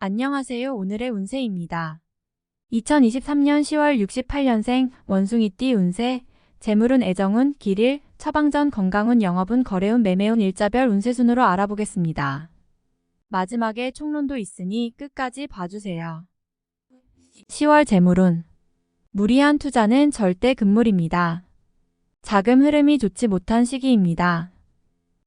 안녕하세요. 오늘의 운세입니다. 2023년 10월 68년생 원숭이띠 운세, 재물운, 애정운, 길일, 처방전, 건강운, 영업운, 거래운, 매매운, 일자별 운세 순으로 알아보겠습니다. 마지막에 총론도 있으니 끝까지 봐주세요. 10월 재물운. 무리한 투자는 절대 금물입니다. 자금 흐름이 좋지 못한 시기입니다.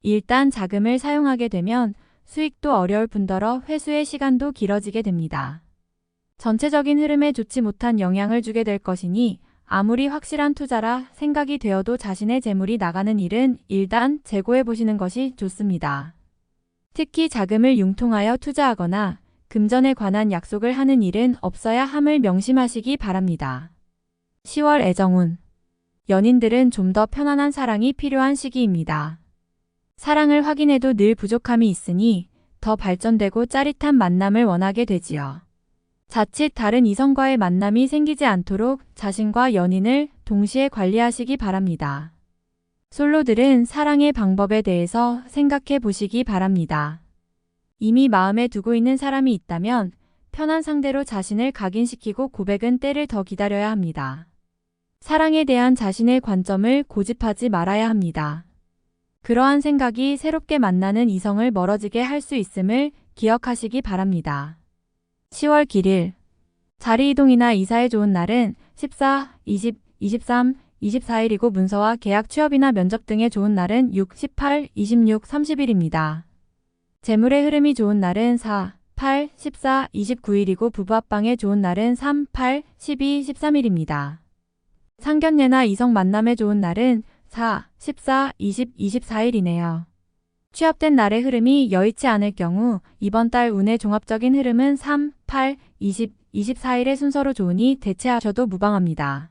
일단 자금을 사용하게 되면 수익도 어려울 뿐더러 회수의 시간도 길어지게 됩니다. 전체적인 흐름에 좋지 못한 영향을 주게 될 것이니 아무리 확실한 투자라 생각이 되어도 자신의 재물이 나가는 일은 일단 재고해 보시는 것이 좋습니다. 특히 자금을 융통하여 투자하거나 금전에 관한 약속을 하는 일은 없어야 함을 명심하시기 바랍니다. 10월 애정운. 연인들은 좀 더 편안한 사랑이 필요한 시기입니다. 사랑을 확인해도 늘 부족함이 있으니 더 발전되고 짜릿한 만남을 원하게 되지요. 자칫 다른 이성과의 만남이 생기지 않도록 자신과 연인을 동시에 관리하시기 바랍니다. 솔로들은 사랑의 방법에 대해서 생각해 보시기 바랍니다. 이미 마음에 두고 있는 사람이 있다면 편한 상대로 자신을 각인시키고 고백은 때를 더 기다려야 합니다. 사랑에 대한 자신의 관점을 고집하지 말아야 합니다. 그러한 생각이 새롭게 만나는 이성을 멀어지게 할 수 있음을 기억하시기 바랍니다. 10월 길일. 자리 이동이나 이사에 좋은 날은 14, 20, 23, 24일이고 문서와 계약, 취업이나 면접 등에 좋은 날은 6, 18, 26, 30일입니다. 재물의 흐름이 좋은 날은 4, 8, 14, 29일이고 부부 합방에 좋은 날은 3, 8, 12, 13일입니다. 상견례나 이성 만남에 좋은 날은 4, 14, 20, 24일이네요. 취업된 날의 흐름이 여의치 않을 경우 이번 달 운의 종합적인 흐름은 3, 8, 20, 24일의 순서로 좋으니 대체하셔도 무방합니다.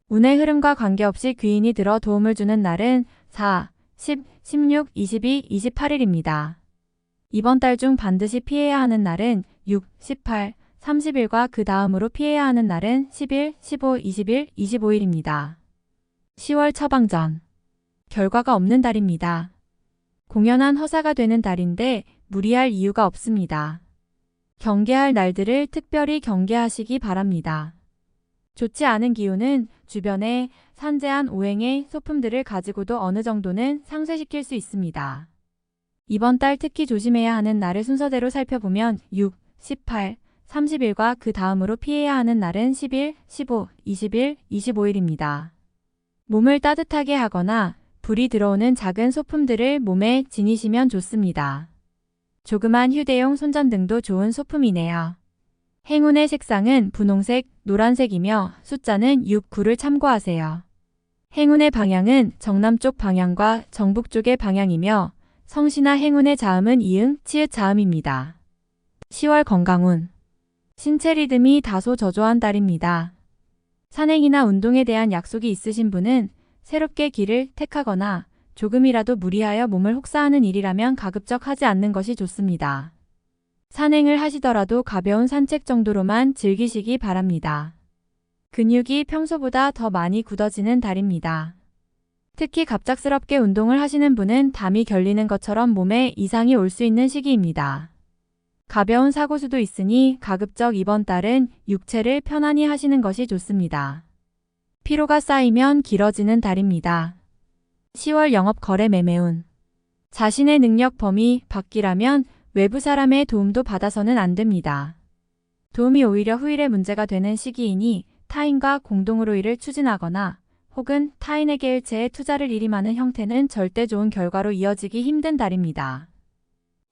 운의 흐름과 관계없이 귀인이 들어 도움을 주는 날은 4, 10, 16, 22, 28일입니다. 이번 달 중 반드시 피해야 하는 날은 6, 18, 30일과 그 다음으로 피해야 하는 날은 11, 15, 20일, 25일입니다. 10월 처방전. 결과가 없는 달입니다. 공연한 허사가 되는 달인데 무리할 이유가 없습니다. 경계할 날들을 특별히 경계하시기 바랍니다. 좋지 않은 기운은 주변에 산재한 오행의 소품들을 가지고도 어느 정도는 상쇄시킬 수 있습니다. 이번 달 특히 조심해야 하는 날을 순서대로 살펴보면 6, 18, 30일과 그 다음으로 피해야 하는 날은 11, 15, 20일, 25일입니다. 몸을 따뜻하게 하거나 불이 들어오는 작은 소품들을 몸에 지니시면 좋습니다. 조그만 휴대용 손전등도 좋은 소품이네요. 행운의 색상은 분홍색, 노란색이며 숫자는 6, 9를 참고하세요. 행운의 방향은 정남쪽 방향과 정북쪽의 방향이며 성시나 행운의 자음은 이응, 치읓 자음입니다. 10월 건강운. 신체 리듬이 다소 저조한 달입니다. 산행이나 운동에 대한 약속이 있으신 분은 새롭게 길을 택하거나 조금이라도 무리하여 몸을 혹사하는 일이라면 가급적 하지 않는 것이 좋습니다. 산행을 하시더라도 가벼운 산책 정도로만 즐기시기 바랍니다. 근육이 평소보다 더 많이 굳어지는 달입니다. 특히 갑작스럽게 운동을 하시는 분은 담이 결리는 것처럼 몸에 이상이 올 수 있는 시기입니다. 가벼운 사고수도 있으니 가급적 이번 달은 육체를 편안히 하시는 것이 좋습니다. 피로가 쌓이면 길어지는 달입니다. 10월 영업, 거래, 매매운. 자신의 능력 범위 밖이라면 외부 사람의 도움도 받아서는 안 됩니다. 도움이 오히려 후일에 문제가 되는 시기이니 타인과 공동으로 일을 추진하거나 혹은 타인에게 일체에 투자를 일임하는 형태는 절대 좋은 결과로 이어지기 힘든 달입니다.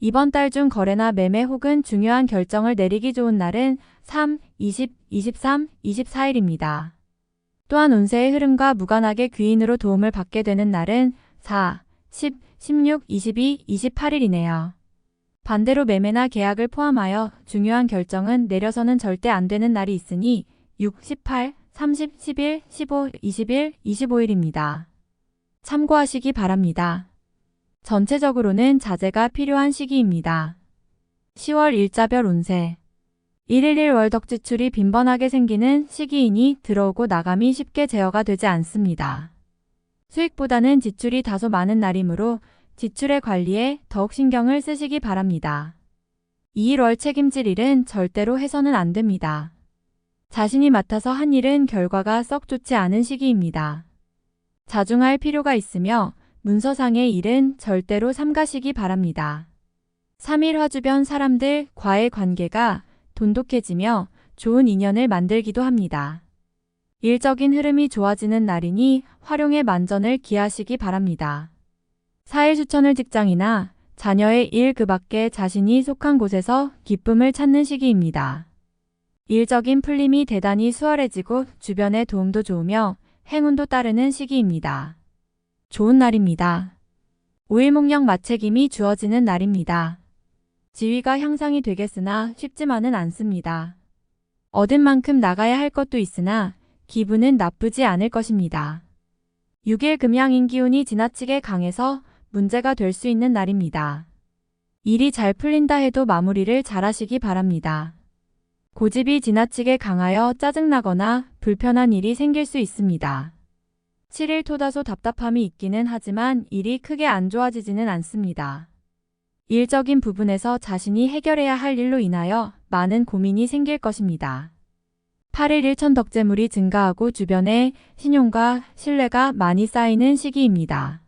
이번 달 중 거래나 매매 혹은 중요한 결정을 내리기 좋은 날은 3, 20, 23, 24일입니다. 또한 운세의 흐름과 무관하게 귀인으로 도움을 받게 되는 날은 4, 10, 16, 22, 28일이네요. 반대로 매매나 계약을 포함하여 중요한 결정은 내려서는 절대 안 되는 날이 있으니 6, 18, 30, 11, 15, 20일, 25일입니다. 참고하시기 바랍니다. 전체적으로는 자제가 필요한 시기입니다. 10월 일자별 운세. 111 월덕 지출이 빈번하게 생기는 시기이니 들어오고 나감이 쉽게 제어가 되지 않습니다. 수익보다는 지출이 다소 많은 날이므로 지출의 관리에 더욱 신경을 쓰시기 바랍니다. 2일월 책임질 일은 절대로 해서는 안 됩니다. 자신이 맡아서 한 일은 결과가 썩 좋지 않은 시기입니다. 자중할 필요가 있으며 문서상의 일은 절대로 삼가시기 바랍니다. 3일 주변 사람들과의 관계가 돈독해지며 좋은 인연을 만들기도 합니다. 일적인 흐름이 좋아지는 날이니 활용의 만전을 기하시기 바랍니다. 4일 수천을 직장이나 자녀의 일 그 밖에 자신이 속한 곳에서 기쁨을 찾는 시기입니다. 일적인 풀림이 대단히 수월해지고 주변의 도움도 좋으며 행운도 따르는 시기입니다. 좋은 날입니다. 5일 목령 마책임이 주어지는 날입니다. 지위가 향상이 되겠으나 쉽지만은 않습니다. 얻은 만큼 나가야 할 것도 있으나 기분은 나쁘지 않을 것입니다. 6일 금양인 기운이 지나치게 강해서 문제가 될 수 있는 날입니다. 일이 잘 풀린다 해도 마무리를 잘 하시기 바랍니다. 고집이 지나치게 강하여 짜증나거나 불편한 일이 생길 수 있습니다. 7일 토다소 답답함이 있기는 하지만 일이 크게 안 좋아지지는 않습니다. 일적인 부분에서 자신이 해결해야 할 일로 인하여 많은 고민이 생길 것입니다. 8일 일천덕재물이 증가하고 주변에 신용과 신뢰가 많이 쌓이는 시기입니다.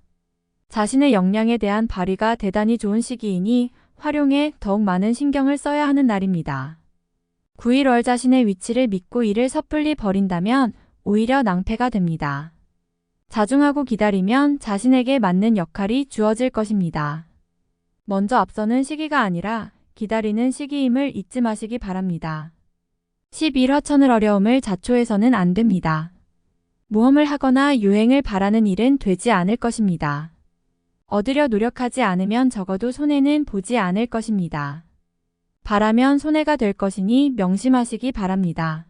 자신의 역량에 대한 발휘가 대단히 좋은 시기이니 활용에 더욱 많은 신경을 써야 하는 날입니다. 9일월 자신의 위치를 믿고 일을 섣불리 버린다면 오히려 낭패가 됩니다. 자중하고 기다리면 자신에게 맞는 역할이 주어질 것입니다. 먼저 앞서는 시기가 아니라 기다리는 시기임을 잊지 마시기 바랍니다. 11화천을 어려움을 자초해서는 안 됩니다. 모험을 하거나 유행을 바라는 일은 되지 않을 것입니다. 얻으려 노력하지 않으면 적어도 손해는 보지 않을 것입니다. 바라면 손해가 될 것이니 명심하시기 바랍니다.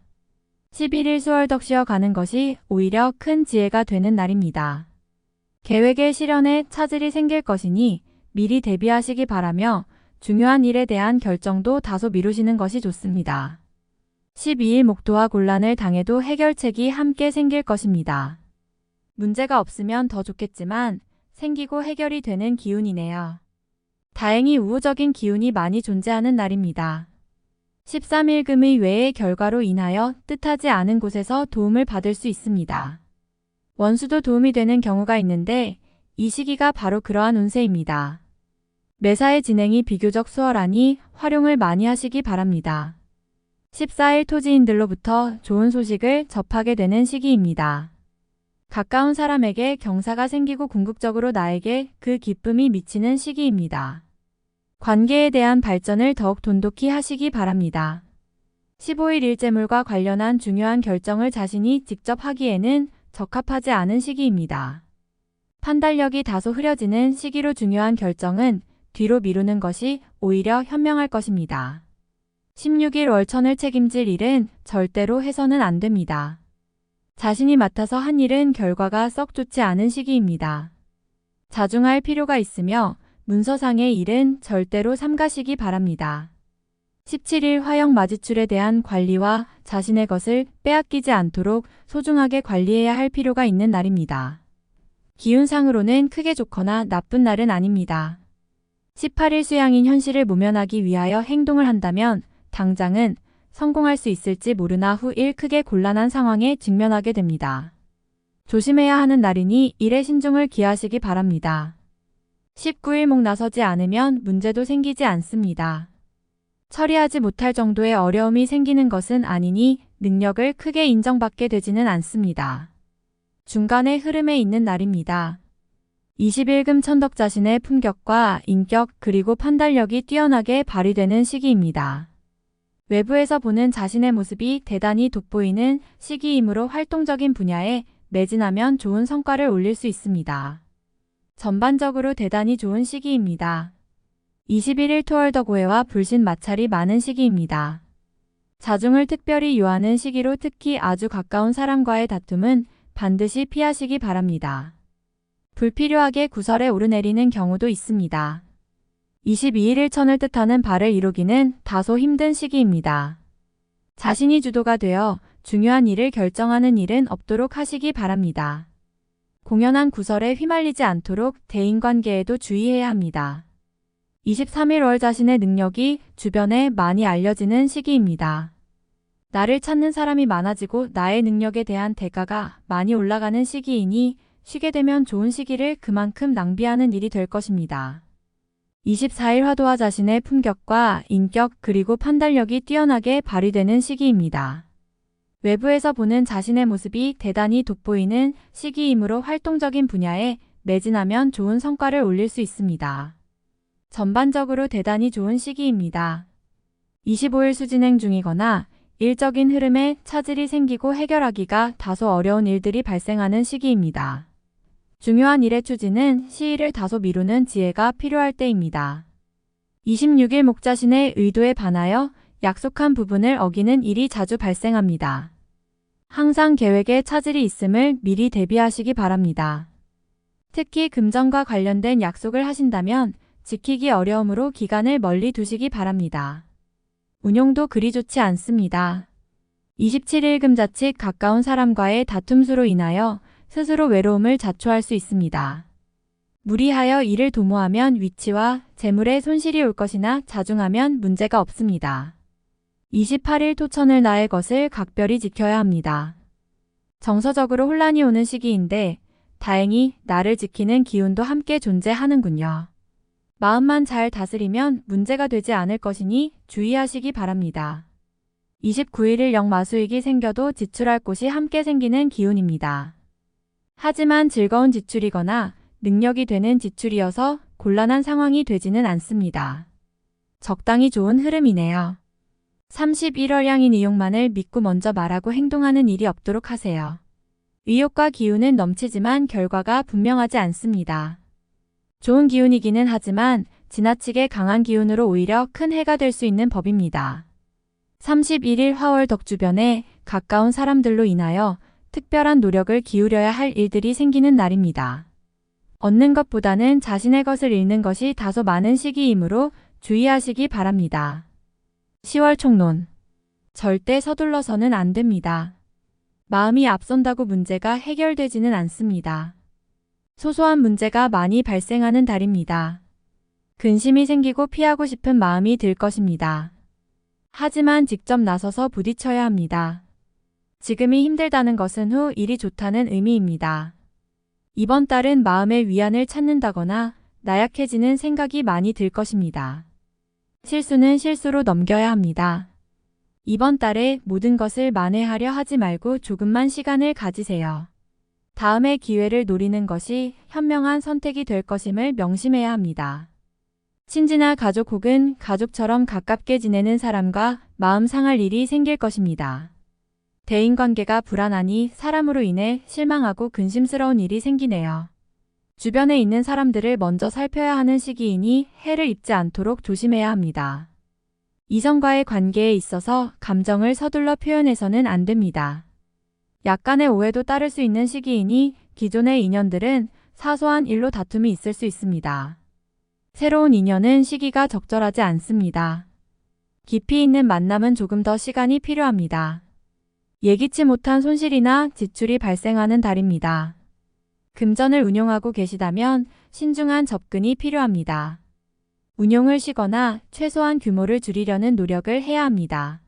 11일 수월덕 쉬어가는 것이 오히려 큰 지혜가 되는 날입니다. 계획의 실현에 차질이 생길 것이니 미리 대비하시기 바라며 중요한 일에 대한 결정도 다소 미루시는 것이 좋습니다. 12일 목도와 곤란을 당해도 해결책이 함께 생길 것입니다. 문제가 없으면 더 좋겠지만 생기고 해결이 되는 기운이네요. 다행히 우호적인 기운이 많이 존재하는 날입니다. 13일 금의 외의 결과로 인하여 뜻하지 않은 곳에서 도움을 받을 수 있습니다. 원수도 도움이 되는 경우가 있는데 이 시기가 바로 그러한 운세입니다. 매사의 진행이 비교적 수월하니 활용을 많이 하시기 바랍니다. 14일 토지인들로부터 좋은 소식을 접하게 되는 시기입니다. 가까운 사람에게 경사가 생기고 궁극적으로 나에게 그 기쁨이 미치는 시기입니다. 관계에 대한 발전을 더욱 돈독히 하시기 바랍니다. 15일 일재물과 관련한 중요한 결정을 자신이 직접 하기에는 적합하지 않은 시기입니다. 판단력이 다소 흐려지는 시기로 중요한 결정은 뒤로 미루는 것이 오히려 현명할 것입니다. 16일 월천을 책임질 일은 절대로 해서는 안 됩니다. 자신이 맡아서 한 일은 결과가 썩 좋지 않은 시기입니다. 자중할 필요가 있으며 문서상의 일은 절대로 삼가시기 바랍니다. 17일 화형 마지출에 대한 관리와 자신의 것을 빼앗기지 않도록 소중하게 관리해야 할 필요가 있는 날입니다. 기운상으로는 크게 좋거나 나쁜 날은 아닙니다. 18일 수양인 현실을 모면하기 위하여 행동을 한다면 당장은 성공할 수 있을지 모르나 후일 크게 곤란한 상황에 직면하게 됩니다. 조심해야 하는 날이니 일에 신중을 기하시기 바랍니다. 19일 목 나서지 않으면 문제도 생기지 않습니다. 처리하지 못할 정도의 어려움이 생기는 것은 아니니 능력을 크게 인정받게 되지는 않습니다. 중간의 흐름에 있는 날입니다. 20일금 천덕 자신의 품격과 인격 그리고 판단력이 뛰어나게 발휘되는 시기입니다. 외부에서 보는 자신의 모습이 대단히 돋보이는 시기이므로 활동적인 분야에 매진하면 좋은 성과를 올릴 수 있습니다. 전반적으로 대단히 좋은 시기입니다. 21일 토월덕오해와 불신 마찰이 많은 시기입니다. 자중을 특별히 요하는 시기로 특히 아주 가까운 사람과의 다툼은 반드시 피하시기 바랍니다. 불필요하게 구설에 오르내리는 경우도 있습니다. 22일 일천을 뜻하는 바를 이루기는 다소 힘든 시기입니다. 자신이 주도가 되어 중요한 일을 결정하는 일은 없도록 하시기 바랍니다. 공연한 구설에 휘말리지 않도록 대인관계에도 주의해야 합니다. 23일 월 자신의 능력이 주변에 많이 알려지는 시기입니다. 나를 찾는 사람이 많아지고 나의 능력에 대한 대가가 많이 올라가는 시기이니 쉬게 되면 좋은 시기를 그만큼 낭비하는 일이 될 것입니다. 24일 화도와 자신의 품격과 인격 그리고 판단력이 뛰어나게 발휘되는 시기입니다. 외부에서 보는 자신의 모습이 대단히 돋보이는 시기이므로 활동적인 분야에 매진하면 좋은 성과를 올릴 수 있습니다. 전반적으로 대단히 좋은 시기입니다. 25일 수진행 중이거나 일적인 흐름에 차질이 생기고 해결하기가 다소 어려운 일들이 발생하는 시기입니다. 중요한 일의 추진은 시일을 다소 미루는 지혜가 필요할 때입니다. 26일 목자신의 의도에 반하여 약속한 부분을 어기는 일이 자주 발생합니다. 항상 계획에 차질이 있음을 미리 대비하시기 바랍니다. 특히 금전과 관련된 약속을 하신다면 지키기 어려우므로 기간을 멀리 두시기 바랍니다. 운용도 그리 좋지 않습니다. 27일 금자칫 가까운 사람과의 다툼수로 인하여 스스로 외로움을 자초할 수 있습니다. 무리하여 일을 도모하면 위치와 재물에 손실이 올 것이나 자중하면 문제가 없습니다. 28일 토천을 나의 것을 각별히 지켜야 합니다. 정서적으로 혼란이 오는 시기인데 다행히 나를 지키는 기운도 함께 존재하는군요. 마음만 잘 다스리면 문제가 되지 않을 것이니 주의하시기 바랍니다. 29일일 역마수익이 생겨도 지출할 곳이 함께 생기는 기운입니다. 하지만 즐거운 지출이거나 능력이 되는 지출이어서 곤란한 상황이 되지는 않습니다. 적당히 좋은 흐름이네요. 31월 양인 의욕만을 믿고 먼저 말하고 행동하는 일이 없도록 하세요. 의욕과 기운은 넘치지만 결과가 분명하지 않습니다. 좋은 기운이기는 하지만 지나치게 강한 기운으로 오히려 큰 해가 될 수 있는 법입니다. 31일 화월 덕 주변에 가까운 사람들로 인하여 특별한 노력을 기울여야 할 일들이 생기는 날입니다. 얻는 것보다는 자신의 것을 잃는 것이 다소 많은 시기이므로 주의하시기 바랍니다. 10월 총론. 절대 서둘러서는 안 됩니다. 마음이 앞선다고 문제가 해결되지는 않습니다. 소소한 문제가 많이 발생하는 달입니다. 근심이 생기고 피하고 싶은 마음이 들 것입니다. 하지만 직접 나서서 부딪혀야 합니다. 지금이 힘들다는 것은 후 일이 좋다는 의미입니다. 이번 달은 마음의 위안을 찾는다거나 나약해지는 생각이 많이 들 것입니다. 실수는 실수로 넘겨야 합니다. 이번 달에 모든 것을 만회하려 하지 말고 조금만 시간을 가지세요. 다음의 기회를 노리는 것이 현명한 선택이 될 것임을 명심해야 합니다. 친지나 가족 혹은 가족처럼 가깝게 지내는 사람과 마음 상할 일이 생길 것입니다. 대인관계가 불안하니 사람으로 인해 실망하고 근심스러운 일이 생기네요. 주변에 있는 사람들을 먼저 살펴야 하는 시기이니 해를 입지 않도록 조심해야 합니다. 이성과의 관계에 있어서 감정을 서둘러 표현해서는 안 됩니다. 약간의 오해도 따를 수 있는 시기이니 기존의 인연들은 사소한 일로 다툼이 있을 수 있습니다. 새로운 인연은 시기가 적절하지 않습니다. 깊이 있는 만남은 조금 더 시간이 필요합니다. 예기치 못한 손실이나 지출이 발생하는 달입니다. 금전을 운용하고 계시다면 신중한 접근이 필요합니다. 운용을 쉬거나 최소한 규모를 줄이려는 노력을 해야 합니다.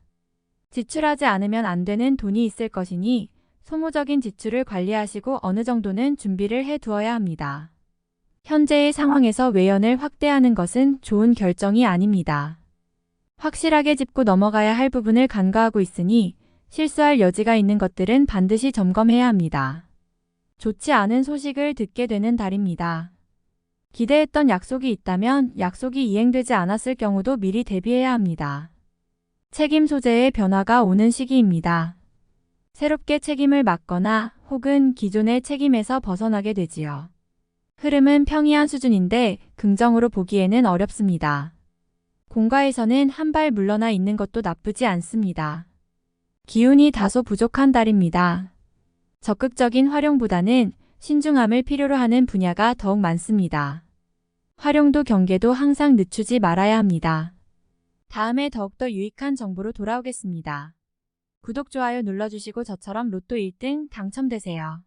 지출하지 않으면 안 되는 돈이 있을 것이니 소모적인 지출을 관리하시고 어느 정도는 준비를 해 두어야 합니다. 현재의 상황에서 외연을 확대하는 것은 좋은 결정이 아닙니다. 확실하게 짚고 넘어가야 할 부분을 간과하고 있으니 실수할 여지가 있는 것들은 반드시 점검해야 합니다. 좋지 않은 소식을 듣게 되는 달입니다. 기대했던 약속이 있다면 약속이 이행되지 않았을 경우도 미리 대비해야 합니다. 책임 소재의 변화가 오는 시기입니다. 새롭게 책임을 맡거나 혹은 기존의 책임에서 벗어나게 되지요. 흐름은 평이한 수준인데 긍정으로 보기에는 어렵습니다. 공과에서는 한 발 물러나 있는 것도 나쁘지 않습니다. 기운이 다소 부족한 달입니다. 적극적인 활용보다는 신중함을 필요로 하는 분야가 더욱 많습니다. 활용도 경계도 항상 늦추지 말아야 합니다. 다음에 더욱더 유익한 정보로 돌아오겠습니다. 구독, 좋아요 눌러주시고 저처럼 로또 1등 당첨되세요.